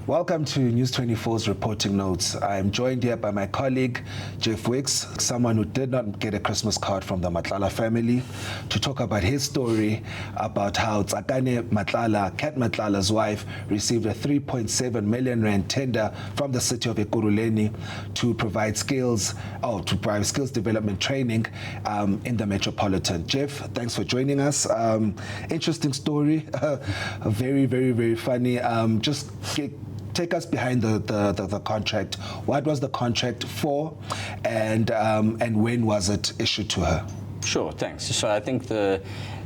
Welcome to News 24's Reporting Notes. I'm joined here by my colleague, Jeff Wicks, someone who did not get a Christmas card from the Matlala family, to talk about his story about how Tsakane Matlala, Kat Matlala's wife, received a 3.7 million rand tender from the city of Ekurhuleni to provide skills development training in the metropolitan. Jeff, thanks for joining us. Interesting story, very, very, very funny. Take us behind the contract. What was the contract for, and when was it issued to her? Sure, thanks. So I think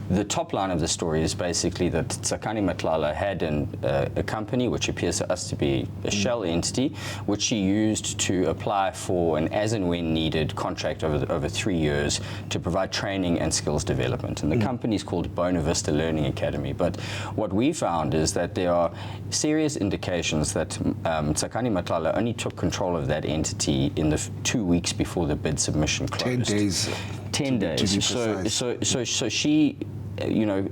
the top line of the story is basically that Tsakane Matlala had a company, which appears to us to be a shell entity, which she used to apply for an as and when needed contract over 3 years to provide training and skills development. And the company is called Bona Vista Learning Academy. But what we found is that there are serious indications that Tsakane Matlala only took control of that entity in the 2 weeks before the bid submission closed. 10 days. 10 days. So she,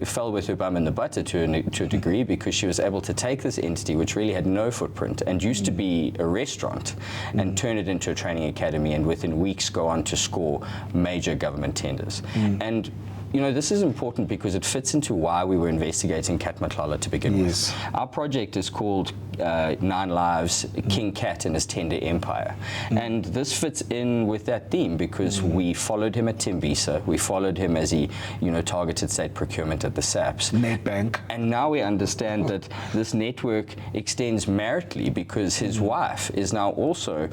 fell with her bum in the butter to a degree, because she was able to take this entity, which really had no footprint and used to be a restaurant, and turn it into a training academy, and within weeks go on to score major government tenders. And this is important because it fits into why we were investigating Kat Matlala to begin with. Our project is called 9 Lives, King Kat and His Tender Empire. And this fits in with that theme because we followed him at Tembisa, we followed him as he, targeted state procurement at the SAPs. Nedbank. And now we understand that this network extends maritally because his wife is now also,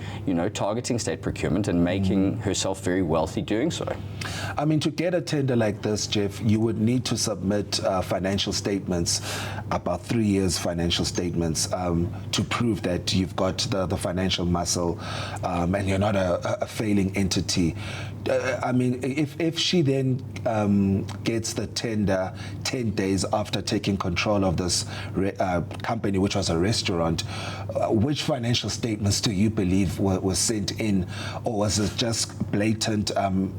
targeting state procurement and making herself very wealthy doing so. I mean, to get a tender like this, Jeff, you would need to submit financial statements, about 3 years financial statements, to prove that you've got the financial muscle and you're not a failing entity. I mean, if she then gets the tender 10 days after taking control of this company, which was a restaurant, which financial statements do you believe were sent in, or was it just blatant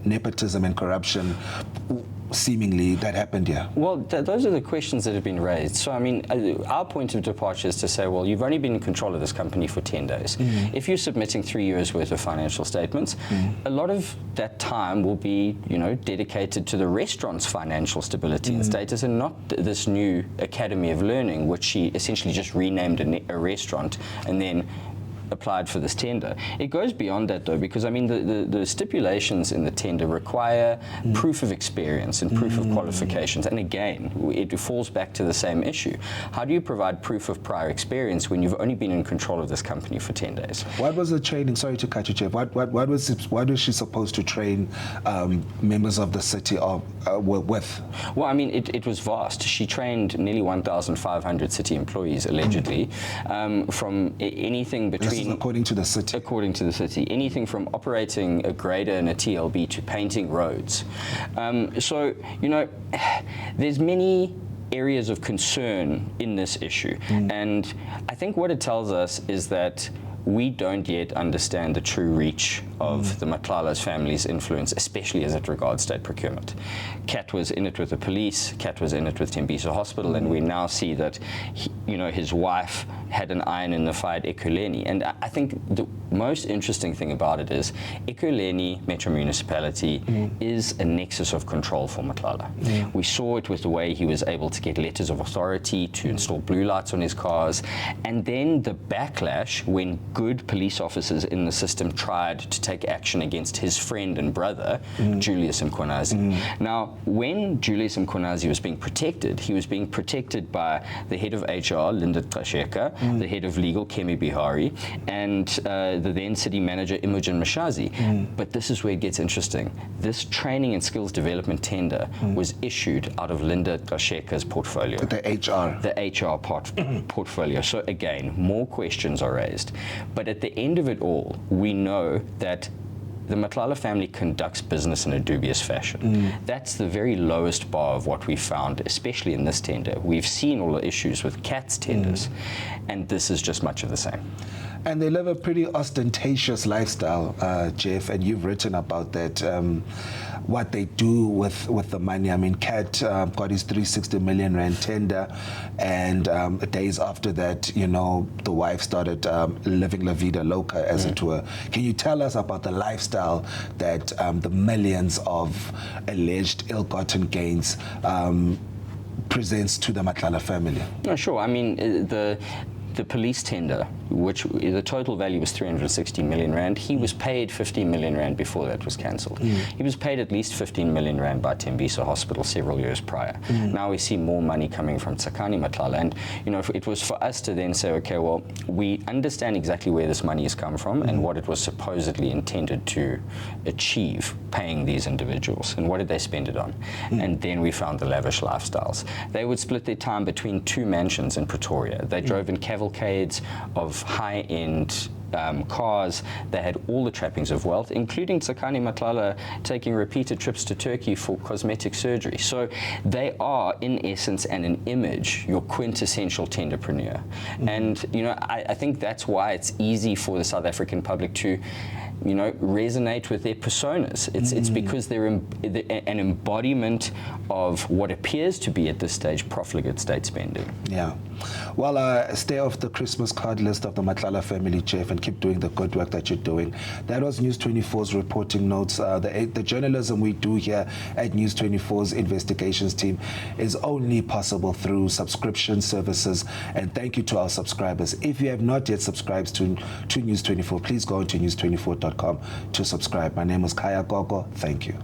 nepotism and corruption seemingly that happened here? Well, those are the questions that have been raised. So, I mean, our point of departure is to say, well, you've only been in control of this company for 10 days. If you're submitting 3 years worth of financial statements, a lot of that time will be, dedicated to the restaurant's financial stability and status, and not this new Academy of Learning, which she essentially just renamed a restaurant and then applied for this tender. It goes beyond that, though, because I mean the stipulations in the tender require proof of experience and proof of qualifications, and again it falls back to the same issue. How do you provide proof of prior experience when you've only been in control of this company for 10 days? What was the training? Sorry to cut you, Jeff. What was she supposed to train members of the city with? Well, I mean, it was vast. She trained nearly 1,500 city employees, allegedly, from anything between. According to the city. According to the city. Anything from operating a grader and a TLB to painting roads. So, there's many areas of concern in this issue. And I think what it tells us is that we don't yet understand the true reach of the Matlala's family's influence, especially as it regards state procurement. Kat was in it with the police, Kat was in it with Tembisa Hospital, and we now see that his wife had an iron in the fire at Ekurhuleni. And I think the most interesting thing about it is Ekurhuleni Metro Municipality is a nexus of control for Matlala. We saw it with the way he was able to get letters of authority to install blue lights on his cars, and then the backlash when good police officers in the system tried to take action against his friend and brother, Julius Mkhwanazi. Now, when Julius Mkhwanazi was being protected, he was being protected by the head of HR, Linda Trasheka, the head of legal, Kemi Bihari, and the then city manager, Imogen Mashazi. But this is where it gets interesting. This training and skills development tender was issued out of Linda Trasheka's portfolio. The HR. The HR portfolio. So again, more questions are raised. But at the end of it all, we know that the Matlala family conducts business in a dubious fashion. That's the very lowest bar of what we found, especially in this tender. We've seen all the issues with Kat's tenders, and this is just much of the same. And they live a pretty ostentatious lifestyle, Jeff, and you've written about that. what they do with the money. I mean, Kat got his 360 million rand tender, and days after that, you know, the wife started living la vida loca, as it were. Can you tell us about the lifestyle that the millions of alleged ill-gotten gains presents to the Matlala family? No, sure. I mean, the police tender, which the total value was 360 million rand, he was paid 15 million rand before that was cancelled. He was paid at least 15 million rand by Tembisa Hospital several years prior. Now we see more money coming from Tsakani Matlala, and you know, it was for us to then say, okay, well, we understand exactly where this money has come from and what it was supposedly intended to achieve paying these individuals, and what did they spend it on. And then we found the lavish lifestyles. They would split their time between 2 mansions in Pretoria. They drove in cavalcades of high-end cars. They had all the trappings of wealth, including Tsakani Matlala taking repeated trips to Turkey for cosmetic surgery. So they are, in essence and in image, your quintessential tenderpreneur. And you know, I think that's why it's easy for the South African public to, you know, resonate with their personas. It's because they're an embodiment of what appears to be at this stage profligate state spending. Yeah. Well, stay off the Christmas card list of the Matlala family, Jeff, and keep doing the good work that you're doing. That was News 24's reporting notes. The journalism we do here at News 24's investigations team is only possible through subscription services, and thank you to our subscribers. If you have not yet subscribed to News 24, please go to news24.com to subscribe. My name is Kaya Gogo. Thank you.